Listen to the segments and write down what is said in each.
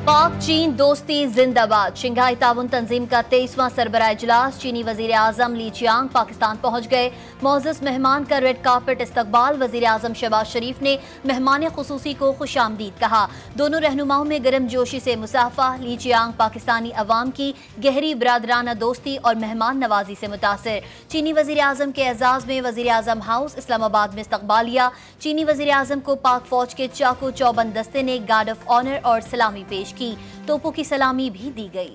पाक चीन दोस्ती जिंदाबाद। शंघाई ताउन तंजीम का 23वां सरबराह इजलास। चीनी वजीर आजम ली चियांग पाकिस्तान पहुंच गए। मोअज़्ज़ज़ मेहमान का रेड कार्पेट इस्तकबाल। वजीर आजम शहबाज शरीफ ने मेहमान खुसूसी को खुशामदीद कहा। दोनों रहनुमाओं में गर्म जोशी से मुसाफा। ली चियांग पाकिस्तानी अवाम की गहरी बरादराना दोस्ती और मेहमान नवाजी से मुतासिर। चीनी वजीर आजम के एजाज में वजीर आजम हाउस इस्लामाबाद में इस्तकबालिया। चीनी वजीर आजम को पाक फौज के चाकू चौबंद दस्ते ने गार्ड ऑफ ऑनर और सलामी पेश की। तोपों की सलामी भी दी गई।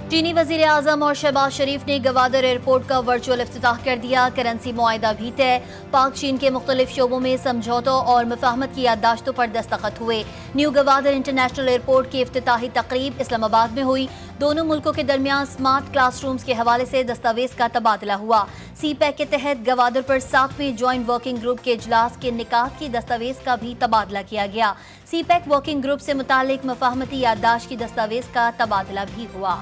चीनी वजीर आजम और शहबाज शरीफ ने गवादर एयरपोर्ट का वर्चुअल इफ्तिताह कर दिया। करेंसी मुआहिदा भी तय। पाक चीन के मुख्तलिफ शोबों में समझौतों और मुफाहमत की याददाश्तों पर दस्तखत हुए। न्यू गवादर इंटरनेशनल एयरपोर्ट की इफ्तिताही तकरीब इस्लामाबाद में हुई। दोनों मुल्कों के दरमियान स्मार्ट क्लासरूम्स के हवाले से दस्तावेज का तबादला हुआ। सी पैक के तहत गवादर पर 7वें ज्वाइंट वर्किंग ग्रुप के इजलास के निकात की दस्तावेज का भी तबादला किया गया। सी पैक वर्किंग ग्रुप से मुतालिक मुफाहमती याददाश्त की दस्तावेज का तबादला भी हुआ।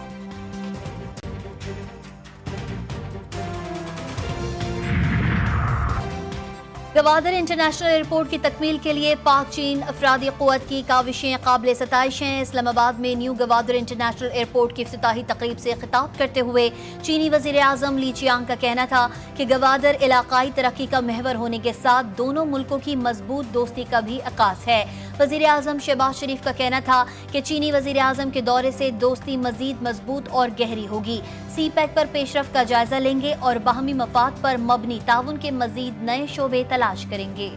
गवादर इंटरनेशनल एयरपोर्ट की तकमील के लिए पाक चीन अफरादी क़ुव्वत की काविशें काबिल सताइश हैं। इस्लामाबाद में न्यू गवादर इंटरनेशनल एयरपोर्ट की इफ्तिताही तकरीब से खिताब करते हुए चीनी वजीर आजम ली चियांग का कहना था कि गवादर इलाकाई तरक्की का महवर होने के साथ दोनों मुल्कों की मजबूत दोस्ती का भी अक्कास है। वजीर आजम शहबाज शरीफ का कहना था कि चीनी वजीर आजम के दौरे से दोस्ती मजीद मजबूत और गहरी होगी। सी पैक पर पेशरफ का जायजा लेंगे और बाहमी मफाद पर मबनी ताउन के मजीद नए शोबे तलाश करेंगे।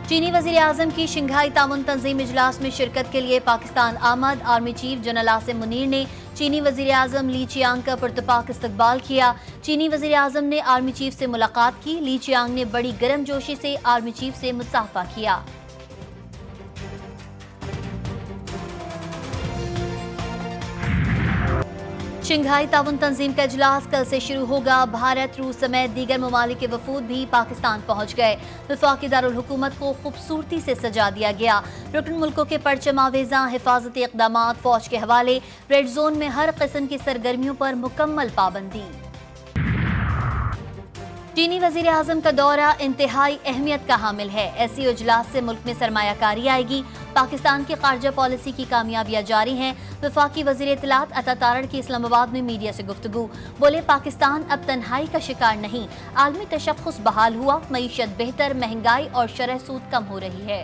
चीनी वजीर आजम की शंघाई ताउन तंजीम इजलास में शिरकत के लिए पाकिस्तान आमद। Army chief general Asim Munir ने चीनी वजीर आजम ली चियांग का पुरतपाक इस्तकबाल किया। चीनी वजीर आजम ने आर्मी चीफ से मुलाकात की। ली चियांग ने बड़ी गर्म जोशी से आर्मी चीफ से मुसाफा किया। शंघाई ताउन तंजीम का इजलास कल से शुरू होगा। भारत, रूस समेत दीगर ममालिक के वफूद भी पाकिस्तान पहुंच गए। वफाकी दारुल हुकूमत को खूबसूरती से सजा दिया गया। रुकन मुल्कों के परचम आवेज़ा हिफाजती इक़दामात फौज के हवाले। रेड जोन में हर किस्म की सरगर्मियों पर मुकम्मल पाबंदी। चीनी वजीर आजम का दौरा इंतहाई अहमियत का हामिल है। ऐसी इजलास से मुल्क में सरमायाकारी आएगी। पाकिस्तान की खारजा पॉलिसी की कामयाबियां जारी हैं। वफाकी वजीर इत्तलात अता तारड़ की इस्लामाबाद में मीडिया से गुफ्तगू। बोले, पाकिस्तान अब तन्हाई का शिकार नहीं। आलमी तशख्खुस बहाल हुआ। मईशत बेहतर, महंगाई और शरह सूद कम हो रही है।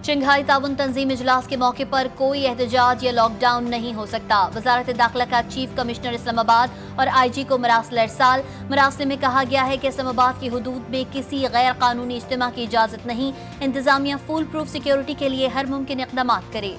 शंघाई ताउन तंजीम इजलास के मौके पर कोई एहतजाज या लॉकडाउन नहीं हो सकता। वजारत दाखिला का चीफ कमिश्नर इस्लामाबाद और IG को मरासिल इरसाल। मरासिले में कहा गया है कि इस्लामाबाद की हुदूद में किसी गैर कानूनी इज्तिमा की इजाजत नहीं। इंतजामिया फुल प्रूफ सिक्योरिटी के लिए हर मुमकिन इक़दामात करे।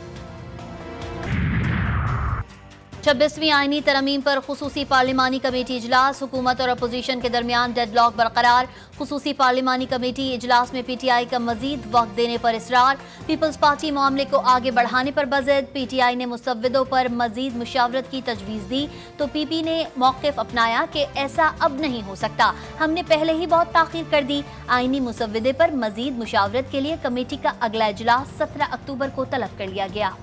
26वीं आईनी तरमीम पर खुसूसी पार्लिमानी कमेटी इजलास। हुकूमत और अपोजिशन के दरमियान डेडलॉक बरकरार। खुसूसी पार्लिमानी कमेटी इजलास में PTI का मजीद वक्त देने पर इसरार। पीपल्स पार्टी मामले को आगे बढ़ाने पर बज़द। PTI ने मुसव्विदों पर मजीद मुशावरत की तजवीज़ दी तो PP ने मौक़िफ़ अपनाया कि ऐसा अब नहीं हो सकता, हमने पहले ही बहुत ताख़ीर कर दी। आईनी मुसव्विदे पर मजीद मुशावरत के लिए कमेटी का अगला इजलास 17 अक्टूबर को तलब कर लिया गया।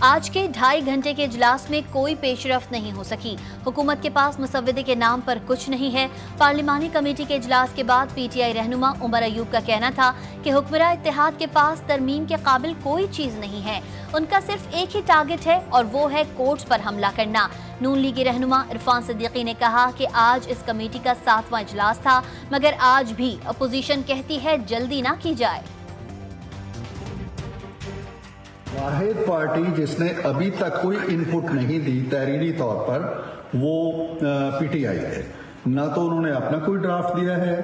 आज के 2.5 घंटे के इजलास में कोई पेशरफ्त नहीं हो सकी। हुकूमत के पास मुसव्विदे के नाम पर कुछ नहीं है। पार्लिमानी कमेटी के इजलास के बाद PTI रहनुमा उमर अयूब का कहना था कि हुक्मरान इत्तेहाद के पास तरमीम के काबिल कोई चीज नहीं है। उनका सिर्फ एक ही टारगेट है और वो है कोर्ट्स पर हमला करना। नून लीगी रहनुमा इरफान सिद्दीकी ने कहा कि आज इस कमेटी का 7वां इजलास था, मगर आज भी अपोजिशन कहती है जल्दी ना की जाए। वाहिद पार्टी जिसने अभी तक कोई इनपुट नहीं दी तहरीरी तौर पर वो PTI है। ना तो उन्होंने अपना कोई ड्राफ्ट दिया है,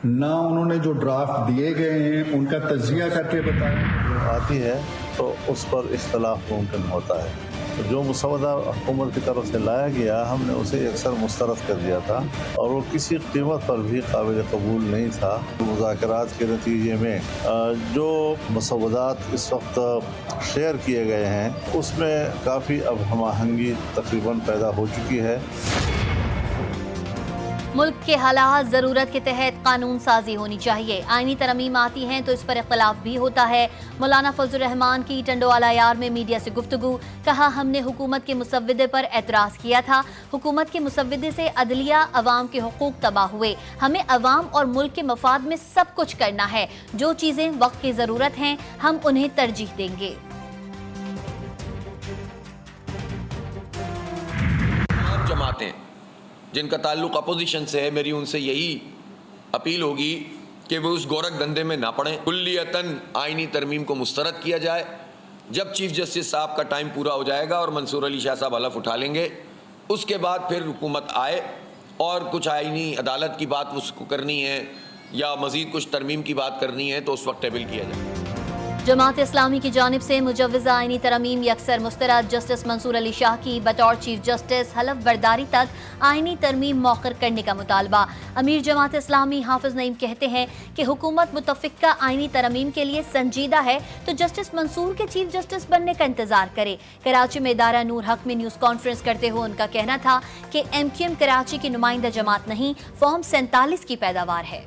ना उन्होंने जो ड्राफ्ट दिए गए हैं उनका तज्जिया करके बताया। आती है तो उस पर इख्तलाफ मुमकिन होता है। तो जो मुसवदा हुकूमत की तरफ से लाया गया हमने उसे अक्सर मुस्तरद कर दिया था और वो किसी कीमत पर भी काबिल कबूल नहीं था। मुज़ाकरात के नतीजे में जो मुसवदात इस वक्त शेयर किए गए हैं उसमें काफ़ी अब हम आहंगी तकरीबन पैदा हो चुकी है। मुल्क के हालात ज़रूरत के तहत कानून साजी होनी चाहिए। आईनी तरमीम आती हैं तो इस पर इख्तलाफ भी होता है। मौलाना फजल रहमान की टंडोवाला यार में मीडिया से गुफ्तगू, कहा हमने हुकूमत के मुसव्विदे पर एतराज़ किया था। हुकूमत के मुसव्विदे से अदलिया अवाम के हुकूक तबाह हुए। हमें अवाम और मुल्क के मफाद में सब कुछ करना है। जो चीज़ें वक्त की ज़रूरत हैं हम उन्हें तरजीह देंगे। जमातें जिनका ताल्लुक अपोजिशन से है, मेरी उनसे यही अपील होगी कि वो उस गोरख धंधे में ना पड़ें। कुल्लियतन आईनी तरमीम को मुस्तरद किया जाए। जब चीफ जस्टिस साहब का टाइम पूरा हो जाएगा और मंसूर अली शाह साहब हलफ उठा लेंगे, उसके बाद फिर हुकूमत आए और कुछ आईनी अदालत की बात उसको करनी है या मज़ीद कुछ तरमीम की बात करनी है तो उस वक्त टेबल किया जाए। जमात इस्लामी की जानिब से मुजव्वज़ा आईनी तरमीम यकसर मुस्तरद। जस्टिस मंसूर अली शाह की बतौर चीफ जस्टिस हलफ बर्दारी तक आईनी तरमीम मौखर करने का मुतालबा। अमीर जमात इस्लामी हाफिज नईम कहते हैं कि हुकूमत मुतफ़िक़ा आईनी तरमीम के लिए संजीदा है तो जस्टिस मंसूर के चीफ जस्टिस बनने का इंतजार करे। कराची में इदारा नूर हक में न्यूज़ कॉन्फ्रेंस करते हुए उनका कहना था कि MQM कराची की नुमाइंदा जमात नहीं, फॉर्म 47 की पैदावार है।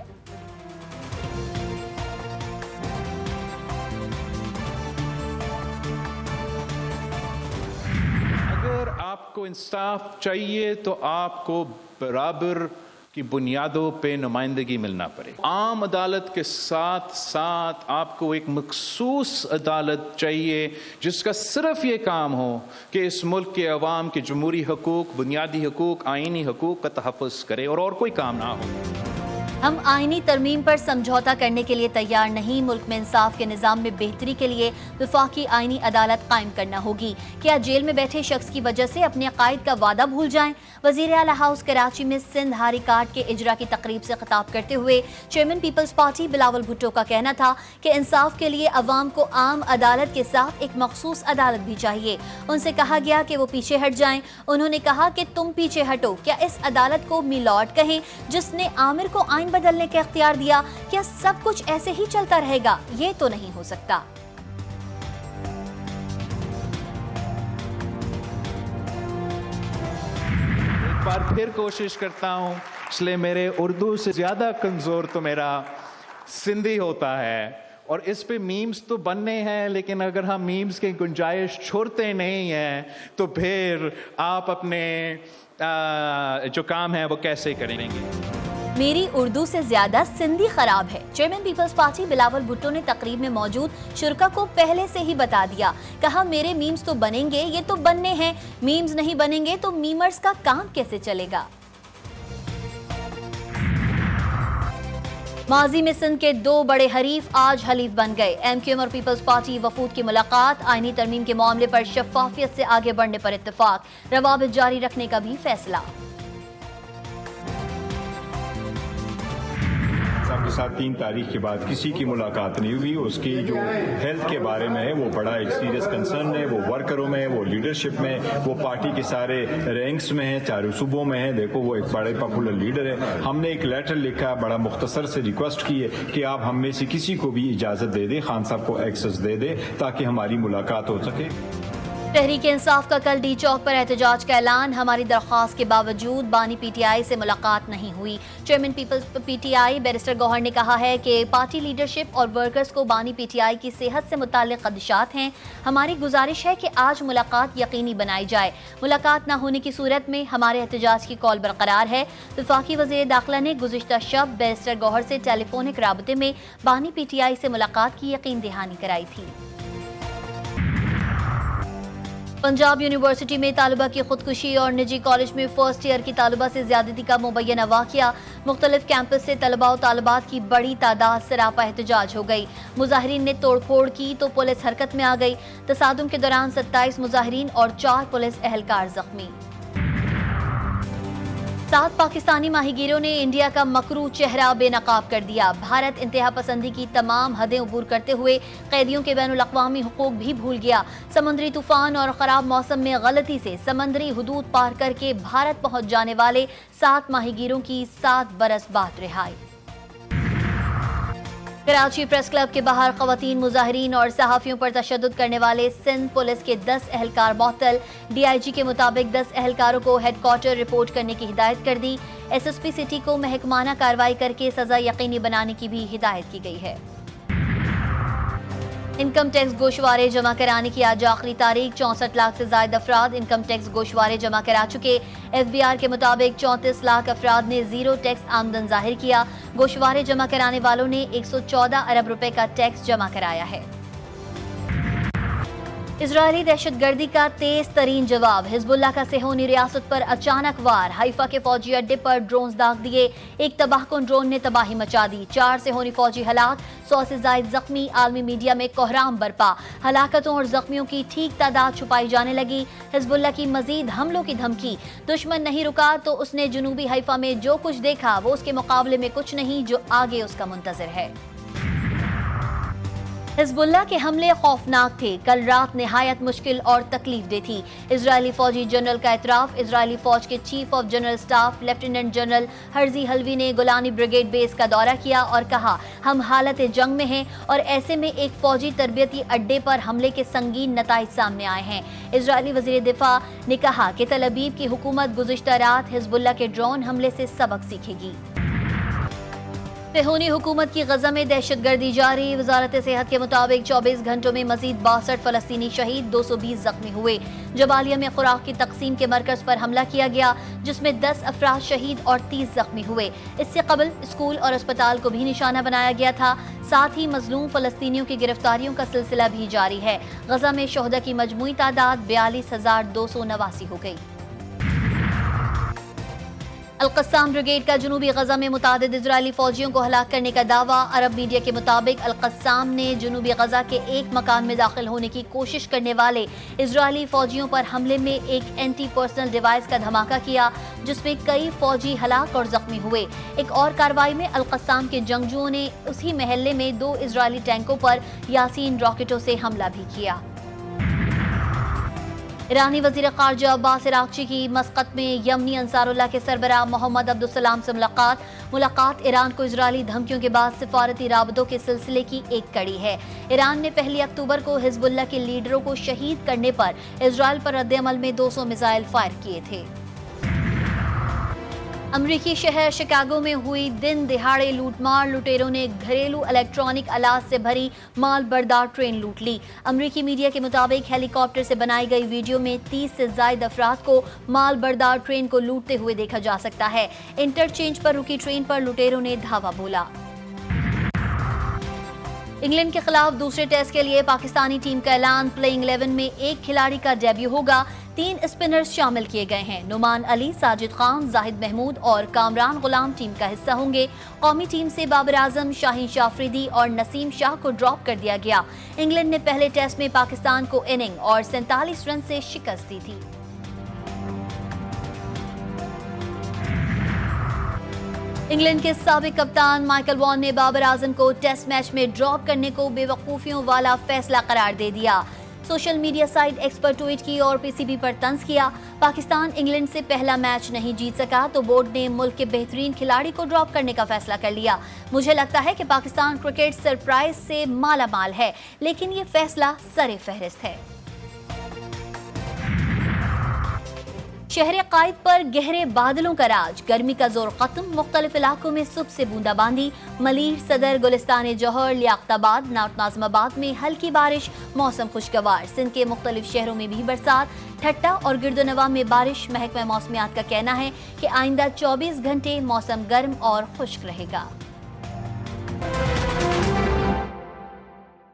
अगर आपको इंसाफ चाहिए तो आपको बराबर की बुनियादों पे नुमाइंदगी मिलना पड़े। आम अदालत के साथ साथ आपको एक मखसूस अदालत चाहिए जिसका सिर्फ ये काम हो कि इस मुल्क के अवाम के जमहूरी हकूक, बुनियादी हकूक, आईनी हकूक का तहफ़्फ़ुज़ करे और कोई काम ना हो। हम आईनी तरमीम पर समझौता करने के लिए तैयार नहीं। मुल्क में इंसाफ के निज़ाम में बेहतरी के लिए वफाकी आईनी अदालत कायम करना होगी। क्या जेल में बैठे शख्स की वजह से अपने अकायद का वादा भूल जाएं? वज़ीर आला हाउस कराची में सिंध हारी कार्ड के इजरा की तकरीब से खिताब करते हुए chairman Peoples Party Bilawal Bhutto का कहना था कि इंसाफ के लिए अवाम को आम अदालत के साथ एक मखसूस अदालत भी चाहिए। उनसे कहा गया कि वो पीछे हट जाएं। उन्होंने कहा कि तुम पीछे हटो। क्या इस अदालत को मिलॉर्ड कहें जिसने आमिर को आइन बदलने का इख्तियार दिया? क्या सब कुछ ऐसे ही चलता रहेगा? ये तो नहीं हो सकता। एक बार फिर कोशिश करता हूं, इसलिए मेरे उर्दू से ज्यादा कमजोर तो मेरा सिंधी होता है और इस पे मीम्स तो बनने हैं, लेकिन अगर हम मीम्स की गुंजाइश छोड़ते नहीं हैं तो फिर आप अपने जो काम है वो कैसे करेंगे? मेरी उर्दू से ज्यादा सिंधी खराब है। Chairman Peoples Party Bilawal Bhutto ने तकरीब में मौजूद शुरका को पहले से ही बता दिया। कहा मेरे मीम्स तो बनेंगे, ये तो बनने हैं। मीम्स नहीं बनेंगे तो मीमर्स का काम कैसे चलेगा? माजी में सिंध के दो बड़े हरीफ आज हलीफ बन गए। MQM और पीपल्स पार्टी वफूद की मुलाकात। आईनी तरमीम के मामले पर शफाफियत से आगे बढ़ने पर इत्तेफाक। रवाबित जारी रखने का भी फैसला। के साथ 3 तारीख के बाद किसी की मुलाकात नहीं हुई। उसकी जो हेल्थ के बारे में है वो बड़ा एक सीरियस कंसर्न है। वो वर्करों में, वो लीडरशिप में, वो पार्टी के सारे रैंक्स में है, चारों सूबों में है। देखो वो एक बड़े पॉपुलर लीडर है। हमने एक लेटर लिखा, बड़ा मुख्तसर से रिक्वेस्ट की है कि आप हम में से किसी को भी इजाजत दे दें, खान साहब को एक्सेस दे दें ताकि हमारी मुलाकात हो सके। तहरीक इंसाफ का कल डी चौक पर एहतजाज का ऐलान। हमारी दरख्वास्त के बावजूद बानी PTI से मुलाकात नहीं हुई। Chairman Peoples PTI barrister Gohar ने कहा है कि पार्टी लीडरशिप और वर्कर्स को बानी PTI की सेहत से मुताल्लिक खदशात हैं। हमारी गुजारिश है कि आज मुलाकात यकीनी बनाई जाए। मुलाकात न होने की सूरत में हमारे एहतजाज की कॉल बरकरार है। वफाकी वज़ीर दाखिला ने गुज़िश्ता शब बैरिस्टर गौहर से टेलीफोनिक राबते में बानी PTI से मुलाकात की यकीन दहानी कराई थी। पंजाब यूनिवर्सिटी में तालिबा की खुदकुशी और निजी कॉलेज में फर्स्ट ईयर की तालिबा से ज्यादती का मुबैना वाक़या। मुख्तलिफ कैंपस से तलबा और तालिबात की बड़ी तादाद सरापा एहतजाज हो गई। मुजाहिरीन ने तोड़फोड़ की तो पुलिस हरकत में आ गई। तसादुम के दौरान 27 मुजाहिरीन और 4 पुलिस एहलकार जख्मी। 7 पाकिस्तानी माहीगीरों ने इंडिया का मकरू चेहरा बेनकाब कर दिया। भारत इंतहा पसंदी की तमाम हदें अबूर करते हुए कैदियों के बैनुल-अक़वामी हुकूक भी भूल गया। समुद्री तूफान और खराब मौसम में गलती से समंदरी हुदूद पार करके भारत पहुंच जाने वाले 7 माहीगीरों की 7 बरस बाद रिहाई। कराची प्रेस क्लब के बाहर खवातीन मुजाहिरीन और सहाफ़ियों पर तशद्दुद करने वाले सिंध पुलिस के 10 एहलकार मुअत्तल। DIG के मुताबिक 10 एहलकारों को हेडक्वार्टर रिपोर्ट करने की हिदायत कर दी। SSP सिटी को महकमाना कार्रवाई करके सजा यकीनी बनाने की भी हिदायत की गई है। इनकम टैक्स गोशवारे जमा कराने की आज आखिरी तारीख। 64 लाख से ज्यादा अफराद इनकम टैक्स गोशवारे जमा करा चुके। FBR के मुताबिक 34 लाख अफराद ने जीरो टैक्स आमदन जाहिर किया। गोशवारे जमा कराने वालों ने 114 अरब रुपए का टैक्स जमा कराया है। इजरायली दहशतगर्दी का तेज तरीन जवाब। हिजबुल्लाह का सेहोनी रियासत पर अचानक वार। हाइफा के फौजी अड्डे पर ड्रोन्स दाग दिए। एक तबाहकुन ड्रोन ने तबाही मचा दी। 4 सेहोनी फौजी हलाक, 100 से ज्यादा जख्मी। आलमी मीडिया में कोहराम बरपा। हलाकतों और जख्मियों की ठीक तादाद छुपाई जाने लगी। हिजबुल्लाह की मजीद हमलों की धमकी। दुश्मन नहीं रुका तो उसने जनूबी हाइफा में जो कुछ देखा वो उसके मुकाबले में कुछ नहीं जो आगे उसका मुंतजर है। हिजबुल्लाह के हमले खौफनाक थे। कल रात निहायत मुश्किल और तकलीफ दे थी। इजरायली फौजी जनरल का एतराफ। इजरायली फौज के chief of general staff lieutenant general Herzi Halevi ने गोलानी ब्रिगेड बेस का दौरा किया और कहा, हम हालत जंग में हैं और ऐसे में एक फौजी तरबियती अड्डे पर हमले के संगीन नताइज सामने आए हैं। इजरायली वजीर दिफा ने कहा कि तल अबीब की हुकूमत गुज़िश्ता रात हिजबुल्लाह के ड्रोन हमले से सबक सीखेगी। सेहोनी हुकूमत की गजा में दहशतगर्दी जारी। वजारत सेहत के मुताबिक 24 घंटों में मजीद 62 फलस्तीनी शहीद, 220 जख्मी हुए। जबालिया में खुराक की तकसीम के मरकज पर हमला किया गया जिसमें 10 अफराद शहीद और 30 जख्मी हुए। इससे कबल स्कूल और अस्पताल को भी निशाना बनाया गया था। साथ ही मजलूम फलस्तीनियों की गिरफ्तारियों का सिलसिला भी जारी है। गजा में शोहदा की मजमूई तादाद 42,289 हो गई। अल-क़स्साम ब्रिगेड का जनूबी गजा में मुतादिद इजरायली फौजियों को हलाक करने का दावा। अरब मीडिया के मुताबिक अल-क़स्साम ने जनूबी गजा के एक मकान में दाखिल होने की कोशिश करने वाले इजरायली फौजियों पर हमले में एक एंटी पर्सनल डिवाइस का धमाका किया जिसमें कई फौजी हलाक और जख्मी हुए। एक और कार्रवाई में अल-क़स्साम के जंगजुओं ने उसी महल्ले में 2 इजरायली टैंकों पर यासीन रॉकेटों से हमला भी किया। ईरानी वज़ीर ख़ारजा अब्बास अराग़ची की मस्कत में यमनी अंसारुल्लाह के सरबराह मोहम्मद अब्दुस्सलाम से मुलाकात ईरान को इजरायली धमकियों के बाद सिफारती राबतों के सिलसिले की एक कड़ी है। ईरान ने 1 अक्टूबर को हिजबुल्लाह के लीडरों को शहीद करने पर इजरायल पर रद्द-ए-अमल में 200 मिसाइल फायर किए थे। अमरीकी शहर शिकागो में हुई दिन दिहाड़े लूटमार। लुटेरों ने घरेलू इलेक्ट्रॉनिक आलात से भरी माल बरदार ट्रेन लूट ली। अमरीकी मीडिया के मुताबिक हेलीकॉप्टर से बनाई गई वीडियो में 30 से ज्यादा अफराद को माल बरदार ट्रेन को लूटते हुए देखा जा सकता है। इंटरचेंज पर रुकी ट्रेन पर लुटेरों ने धावा बोला। इंग्लैंड के खिलाफ दूसरे टेस्ट के लिए पाकिस्तानी टीम का ऐलान। प्लेइंग 11 में एक खिलाड़ी का डेब्यू होगा। 3 स्पिनर्स शामिल किए गए हैं। नुमान अली, साजिद खान, जाहिद महमूद और कामरान गुलाम टीम का हिस्सा होंगे। कौमी टीम से बाबर आजम, शाहीन शाह अफरीदी और नसीम शाह को ड्रॉप कर दिया गया। इंग्लैंड ने पहले टेस्ट में पाकिस्तान को इनिंग और 47 रन से शिकस्त दी थी। इंग्लैंड के साबिक कप्तान माइकल वॉन ने बाबर आजम को टेस्ट मैच में ड्रॉप करने को बेवकूफियों वाला फैसला करार दे दिया। सोशल मीडिया साइट एक्स पर ट्वीट की और PCB पर तंज किया। पाकिस्तान इंग्लैंड से पहला मैच नहीं जीत सका तो बोर्ड ने मुल्क के बेहतरीन खिलाड़ी को ड्रॉप करने का फैसला कर लिया। मुझे लगता है कि पाकिस्तान क्रिकेट सरप्राइज से माला माल है, लेकिन ये फैसला सरे फहरिस्त है। शहर कायद पर गहरे बादलों का राज। गर्मी का जोर खत्म। मुख्तलिफ इलाकों में सुबह से बूंदाबांदी। मलीर, सदर, गुलिस्तान जौहर, लियाकताबाद, नाज़िमाबाद में हल्की बारिश। मौसम खुशगवार। सिंध के मुख्तलिफ शहरों में भी बरसात। ठट्टा और गिरदोनवा में बारिश। महकमा मौसमियात का कहना है कि आइंदा 24 घंटे मौसम गर्म और खुश्क रहेगा।